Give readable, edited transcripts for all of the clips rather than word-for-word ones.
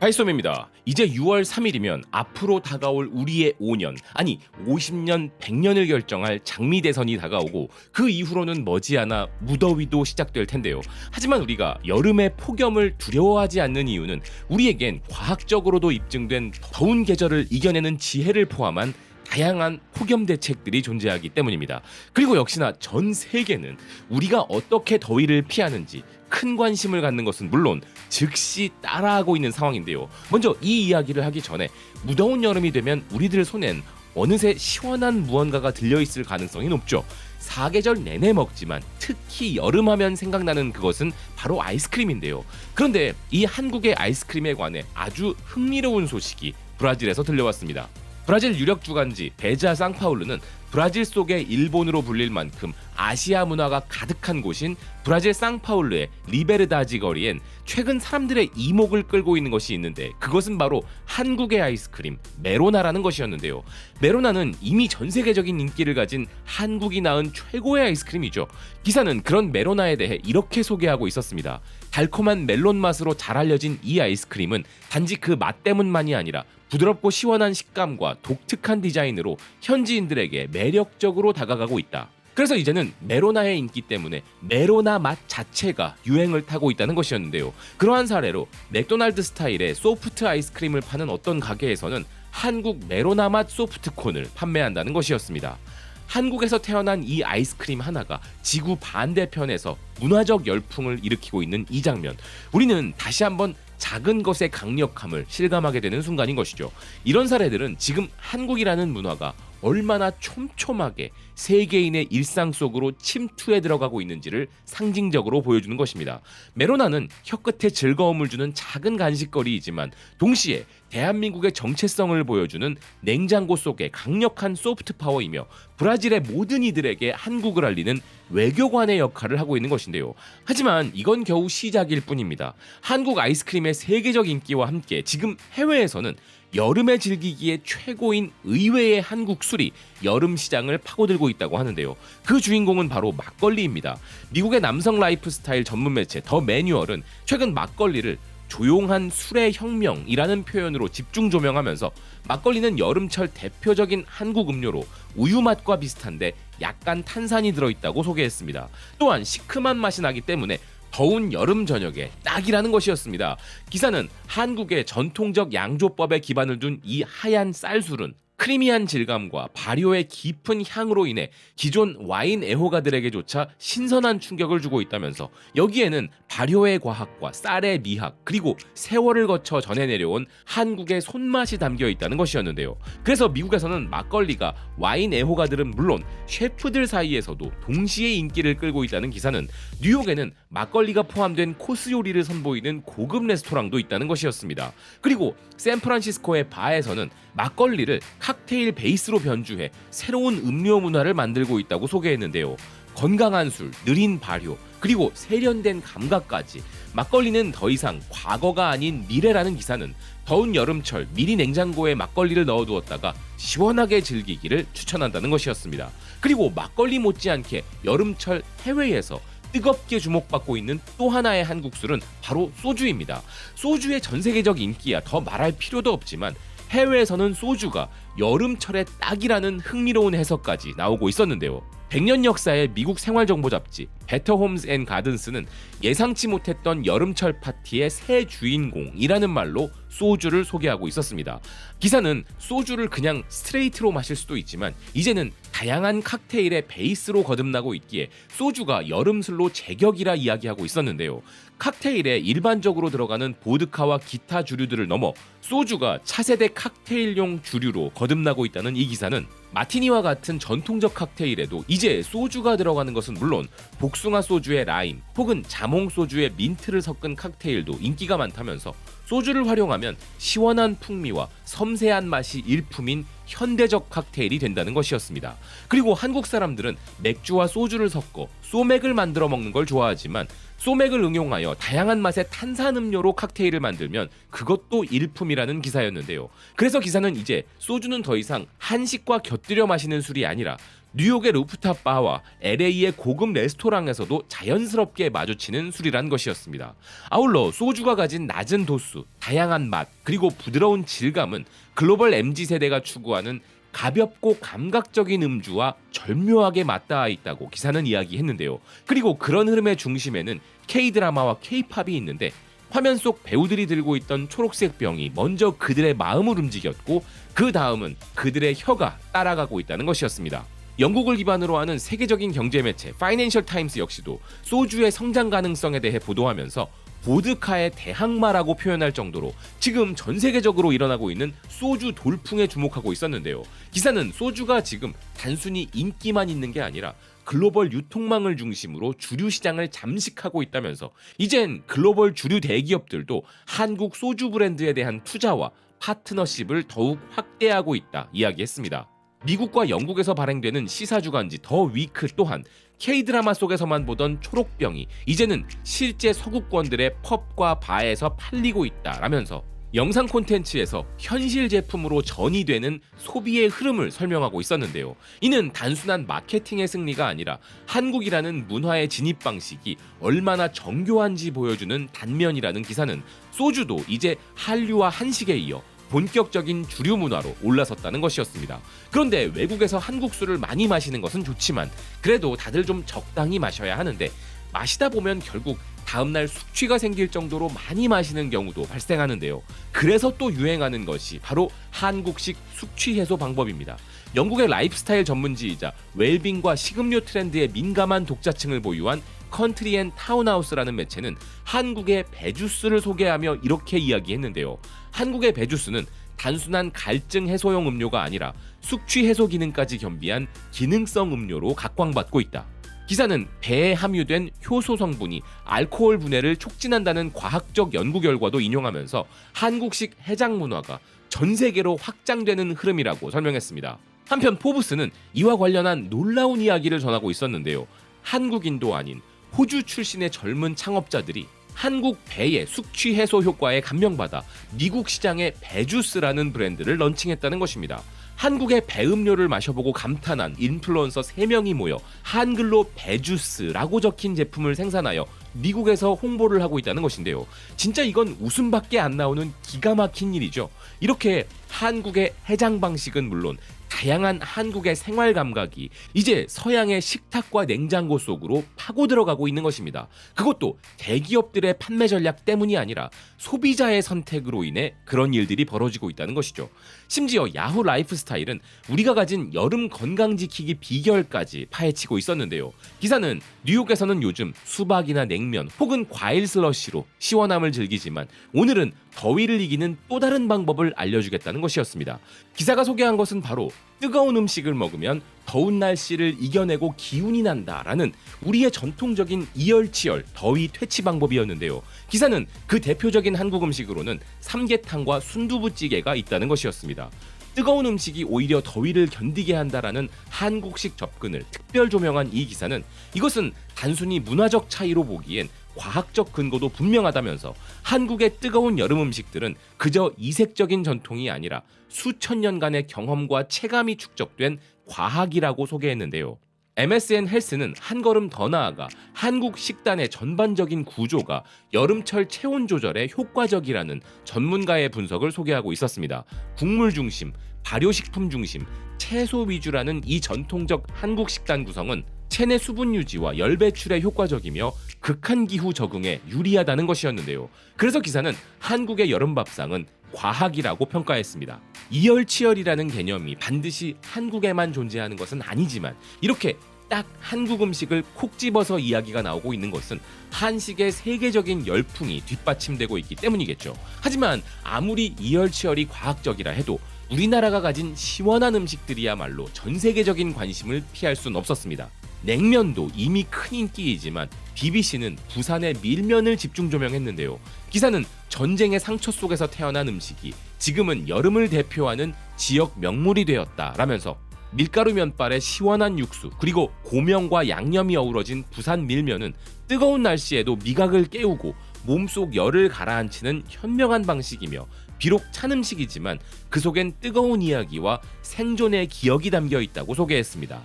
하이소매입니다. 이제 6월 3일이면 앞으로 다가올 우리의 5년, 아니 50년, 100년을 결정할 장미 대선이 다가오고 그 이후로는 머지않아 무더위도 시작될 텐데요. 하지만 우리가 여름의 폭염을 두려워하지 않는 이유는 우리에겐 과학적으로도 입증된 더운 계절을 이겨내는 지혜를 포함한 다양한 폭염 대책들이 존재하기 때문입니다. 그리고 역시나 전 세계는 우리가 어떻게 더위를 피하는지 큰 관심을 갖는 것은 물론 즉시 따라하고 있는 상황인데요. 먼저 이 이야기를 하기 전에 무더운 여름이 되면 우리들 손엔 어느새 시원한 무언가가 들려있을 가능성이 높죠. 사계절 내내 먹지만 특히 여름하면 생각나는 그것은 바로 아이스크림인데요. 그런데 이 한국의 아이스크림에 관해 아주 흥미로운 소식이 브라질에서 들려왔습니다. 브라질 유력 주간지 베자 상파울루는 브라질 속의 일본으로 불릴 만큼 아시아 문화가 가득한 곳인 브라질 상파울루의 리베르다지 거리엔 최근 사람들의 이목을 끌고 있는 것이 있는데 그것은 바로 한국의 아이스크림 메로나라는 것이었는데요. 메로나는 이미 전 세계적인 인기를 가진 한국이 낳은 최고의 아이스크림이죠. 기사는 그런 메로나에 대해 이렇게 소개하고 있었습니다. 달콤한 멜론 맛으로 잘 알려진 이 아이스크림은 단지 그 맛 때문만이 아니라 부드럽고 시원한 식감과 독특한 디자인으로 현지인들에게 매력적으로 다가가고 있다. 그래서 이제는 메로나의 인기 때문에 메로나 맛 자체가 유행을 타고 있다는 것이었는데요. 그러한 사례로 맥도날드 스타일의 소프트 아이스크림을 파는 어떤 가게에서는 한국 메로나 맛 소프트콘을 판매한다는 것이었습니다. 한국에서 태어난 이 아이스크림 하나가 지구 반대편에서 문화적 열풍을 일으키고 있는 이 장면, 우리는 다시 한번 작은 것의 강력함을 실감하게 되는 순간인 것이죠. 이런 사례들은 지금 한국이라는 문화가 얼마나 촘촘하게 세계인의 일상 속으로 침투해 들어가고 있는지를 상징적으로 보여주는 것입니다. 메로나는 혀끝에 즐거움을 주는 작은 간식거리이지만 동시에 대한민국의 정체성을 보여주는 냉장고 속의 강력한 소프트 파워이며 브라질의 모든 이들에게 한국을 알리는 외교관의 역할을 하고 있는 것인데요. 하지만 이건 겨우 시작일 뿐입니다. 한국 아이스크림의 세계적 인기와 함께 지금 해외에서는 여름에 즐기기에 최고인 의외의 한국 술이 여름 시장을 파고들고 있다고 하는데요. 그 주인공은 바로 막걸리입니다. 미국의 남성 라이프스타일 전문 매체 더 매뉴얼은 최근 막걸리를 조용한 술의 혁명이라는 표현으로 집중 조명하면서 막걸리는 여름철 대표적인 한국 음료로 우유 맛과 비슷한데 약간 탄산이 들어있다고 소개했습니다. 또한 시큼한 맛이 나기 때문에 더운 여름 저녁에 딱이라는 것이었습니다. 기사는 한국의 전통적 양조법에 기반을 둔 이 하얀 쌀술은 크리미한 질감과 발효의 깊은 향으로 인해 기존 와인 애호가들에게조차 신선한 충격을 주고 있다면서 여기에는 발효의 과학과 쌀의 미학 그리고 세월을 거쳐 전해 내려온 한국의 손맛이 담겨 있다는 것이었는데요. 그래서 미국에서는 막걸리가 와인 애호가들은 물론 셰프들 사이에서도 동시에 인기를 끌고 있다는 기사는 뉴욕에는 막걸리가 포함된 코스 요리를 선보이는 고급 레스토랑도 있다는 것이었습니다. 그리고 샌프란시스코의 바에서는 막걸리를 칵테일 베이스로 변주해 새로운 음료 문화를 만들고 있다고 소개했는데요. 건강한 술, 느린 발효, 그리고 세련된 감각까지 막걸리는 더 이상 과거가 아닌 미래라는 기사는 더운 여름철 미리 냉장고에 막걸리를 넣어두었다가 시원하게 즐기기를 추천한다는 것이었습니다. 그리고 막걸리 못지않게 여름철 해외에서 뜨겁게 주목받고 있는 또 하나의 한국 술은 바로 소주입니다. 소주의 전 세계적 인기야 더 말할 필요도 없지만 해외에서는 소주가 여름철에 딱이라는 흥미로운 해석까지 나오고 있었는데요. 100년 역사의 미국 생활정보 잡지 베터 홈스 앤 가든스는 예상치 못했던 여름철 파티의 새 주인공이라는 말로 소주를 소개하고 있었습니다. 기사는 소주를 그냥 스트레이트로 마실 수도 있지만 이제는 다양한 칵테일의 베이스로 거듭나고 있기에 소주가 여름술로 제격이라 이야기하고 있었는데요. 칵테일에 일반적으로 들어가는 보드카와 기타 주류들을 넘어 소주가 차세대 칵테일용 주류로 거듭나고 있다는 이 기사는 마티니와 같은 전통적 칵테일에도 이제 소주가 들어가는 것은 물론 복숭아 소주에 라임 혹은 자몽 소주에 민트를 섞은 칵테일도 인기가 많다면서 소주를 활용하면 시원한 풍미와 섬세한 맛이 일품인 현대적 칵테일이 된다는 것이었습니다. 그리고 한국 사람들은 맥주와 소주를 섞어 소맥을 만들어 먹는 걸 좋아하지만 소맥을 응용하여 다양한 맛의 탄산음료로 칵테일을 만들면 그것도 일품이라는 기사였는데요. 그래서 기사는 이제 소주는 더 이상 한식과 곁들여 마시는 술이 아니라 뉴욕의 루프탑 바와 LA의 고급 레스토랑에서도 자연스럽게 마주치는 술이란 것이었습니다. 아울러 소주가 가진 낮은 도수, 다양한 맛, 그리고 부드러운 질감은 글로벌 MZ세대가 추구하는 가볍고 감각적인 음주와 절묘하게 맞닿아 있다고 기사는 이야기했는데요. 그리고 그런 흐름의 중심에는 K-드라마와 K-팝이 있는데 화면 속 배우들이 들고 있던 초록색 병이 먼저 그들의 마음을 움직였고 그 다음은 그들의 혀가 따라가고 있다는 것이었습니다. 영국을 기반으로 하는 세계적인 경제 매체 파이낸셜 타임스 역시도 소주의 성장 가능성에 대해 보도하면서 보드카의 대항마라고 표현할 정도로 지금 전 세계적으로 일어나고 있는 소주 돌풍에 주목하고 있었는데요. 기사는 소주가 지금 단순히 인기만 있는 게 아니라 글로벌 유통망을 중심으로 주류 시장을 잠식하고 있다면서 이젠 글로벌 주류 대기업들도 한국 소주 브랜드에 대한 투자와 파트너십을 더욱 확대하고 있다 이야기했습니다. 미국과 영국에서 발행되는 시사주간지 더 위크 또한 K-드라마 속에서만 보던 초록병이 이제는 실제 서구권들의 펍과 바에서 팔리고 있다라면서 영상 콘텐츠에서 현실 제품으로 전이되는 소비의 흐름을 설명하고 있었는데요. 이는 단순한 마케팅의 승리가 아니라 한국이라는 문화의 진입 방식이 얼마나 정교한지 보여주는 단면이라는 기사는 소주도 이제 한류와 한식에 이어 본격적인 주류 문화로 올라섰다는 것이었습니다. 그런데 외국에서 한국 술을 많이 마시는 것은 좋지만 그래도 다들 좀 적당히 마셔야 하는데 마시다 보면 결국 다음날 숙취가 생길 정도로 많이 마시는 경우도 발생하는데요. 그래서 또 유행하는 것이 바로 한국식 숙취 해소 방법입니다. 영국의 라이프스타일 전문지이자 웰빙과 식음료 트렌드에 민감한 독자층을 보유한 컨트리 앤 타운하우스라는 매체는 한국의 배주스를 소개하며 이렇게 이야기했는데요. 한국의 배주스는 단순한 갈증 해소용 음료가 아니라 숙취 해소 기능까지 겸비한 기능성 음료로 각광받고 있다. 기사는 배에 함유된 효소 성분이 알코올 분해를 촉진한다는 과학적 연구 결과도 인용하면서 한국식 해장 문화가 전 세계로 확장되는 흐름이라고 설명했습니다. 한편 포브스는 이와 관련한 놀라운 이야기를 전하고 있었는데요. 한국인도 아닌 호주 출신의 젊은 창업자들이 한국 배의 숙취 해소 효과에 감명받아 미국 시장에 배주스라는 브랜드를 런칭했다는 것입니다. 한국의 배음료를 마셔보고 감탄한 인플루언서 3명이 모여 한글로 배주스라고 적힌 제품을 생산하여 미국에서 홍보를 하고 있다는 것인데요. 진짜 이건 웃음밖에 안 나오는 기가 막힌 일이죠. 이렇게 한국의 해장 방식은 물론 다양한 한국의 생활 감각이 이제 서양의 식탁과 냉장고 속으로 파고 들어가고 있는 것입니다. 그것도 대기업들의 판매 전략 때문이 아니라 소비자의 선택으로 인해 그런 일들이 벌어지고 있다는 것이죠. 심지어 야후 라이프스타일은 우리가 가진 여름 건강 지키기 비결까지 파헤치고 있었는데요. 기사는 뉴욕에서는 요즘 수박이나 냉면 혹은 과일 슬러시로 시원함을 즐기지만 오늘은 더위를 이기는 또 다른 방법을 알려주겠다는 것이었습니다. 기사가 소개한 것은 바로 뜨거운 음식을 먹으면 더운 날씨를 이겨내고 기운이 난다라는 우리의 전통적인 이열치열 더위 퇴치 방법이었는데요. 기사는 그 대표적인 한국 음식으로는 삼계탕과 순두부찌개가 있다는 것이었습니다. 뜨거운 음식이 오히려 더위를 견디게 한다라는 한국식 접근을 특별 조명한 이 기사는 이것은 단순히 문화적 차이로 보기엔 과학적 근거도 분명하다면서 한국의 뜨거운 여름 음식들은 그저 이색적인 전통이 아니라 수천 년간의 경험과 체감이 축적된 과학이라고 소개했는데요. MSN 헬스는 한 걸음 더 나아가 한국 식단의 전반적인 구조가 여름철 체온 조절에 효과적이라는 전문가의 분석을 소개하고 있었습니다. 국물 중심, 발효식품 중심, 채소 위주라는 이 전통적 한국 식단 구성은 체내 수분 유지와 열 배출에 효과적이며 극한 기후 적응에 유리하다는 것이었는데요. 그래서 기사는 한국의 여름 밥상은 과학이라고 평가했습니다. 이열치열이라는 개념이 반드시 한국에만 존재하는 것은 아니지만 이렇게 딱 한국 음식을 콕 집어서 이야기가 나오고 있는 것은 한식의 세계적인 열풍이 뒷받침되고 있기 때문이겠죠. 하지만 아무리 이열치열이 과학적이라 해도 우리나라가 가진 시원한 음식들이야말로 전 세계적인 관심을 피할 순 없었습니다. 냉면도 이미 큰 인기이지만 BBC는 부산의 밀면을 집중 조명했는데요. 기사는 전쟁의 상처 속에서 태어난 음식이 지금은 여름을 대표하는 지역 명물이 되었다라면서 밀가루 면발의 시원한 육수 그리고 고명과 양념이 어우러진 부산 밀면은 뜨거운 날씨에도 미각을 깨우고 몸속 열을 가라앉히는 현명한 방식이며 비록 찬 음식이지만 그 속엔 뜨거운 이야기와 생존의 기억이 담겨 있다고 소개했습니다.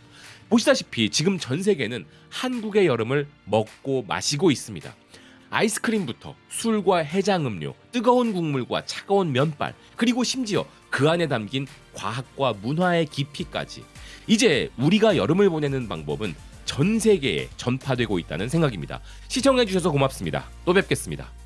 보시다시피 지금 전 세계는 한국의 여름을 먹고 마시고 있습니다. 아이스크림부터 술과 해장음료, 뜨거운 국물과 차가운 면발, 그리고 심지어 그 안에 담긴 과학과 문화의 깊이까지. 이제 우리가 여름을 보내는 방법은 전 세계에 전파되고 있다는 생각입니다. 시청해주셔서 고맙습니다. 또 뵙겠습니다.